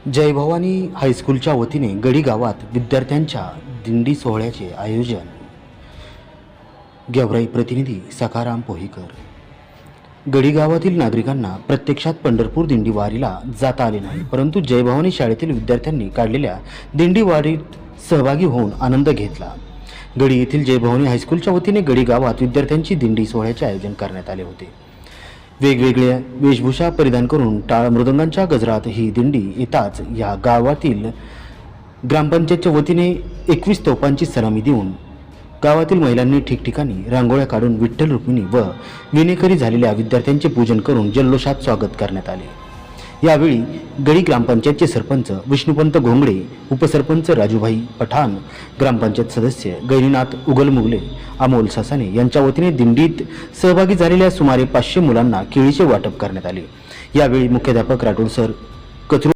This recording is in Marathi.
जय भवानी हायस्कूलच्या वतीने गडी गावात विद्यार्थ्यांच्या दिंडी सोहळ्याचे आयोजन। गेवराई प्रतिनिधी सखाराम पोहीकर। गडी गावातील नागरिकांना प्रत्यक्षात पंढरपूर दिंडी वारीला जाता आले नाही, परंतु जय भवानी शाळेतील विद्यार्थ्यांनी काढलेल्या दिंडी वारीत सहभागी होऊन आनंद घेतला। गडी येथील जय भवानी हायस्कूलच्या वतीने गडी गावात विद्यार्थ्यांची दिंडी सोहळ्याचे आयोजन करण्यात आले होते। वेगवेगळ्या वेशभूषा परिधान करून टाळ मृदंगांच्या गजरात ही दिंडी येताच या गावातील ग्रामपंचायतच्या वतीने 21 तोफांची सलामी देऊन गावातील महिलांनी ठिकठिकाणी रांगोळ्या काढून विठ्ठल रुक्मिणी व विनेकरी झालेल्या विद्यार्थ्यांचे पूजन करून जल्लोषात स्वागत करण्यात आले। यावेळी गडी ग्रामपंचायतचे सरपंच विष्णुपंत घोंगडे, उपसरपंच राजूभाई पठाण, ग्रामपंचायत सदस्य गैरीनाथ उगलमुगले, अमोल ससाने यांच्या वतीने दिंडीत सहभागी झालेल्या सुमारे 500 मुलांना केळीचे वाटप करण्यात आले। यावेळी मुख्याध्यापक राठोड सर, कचरू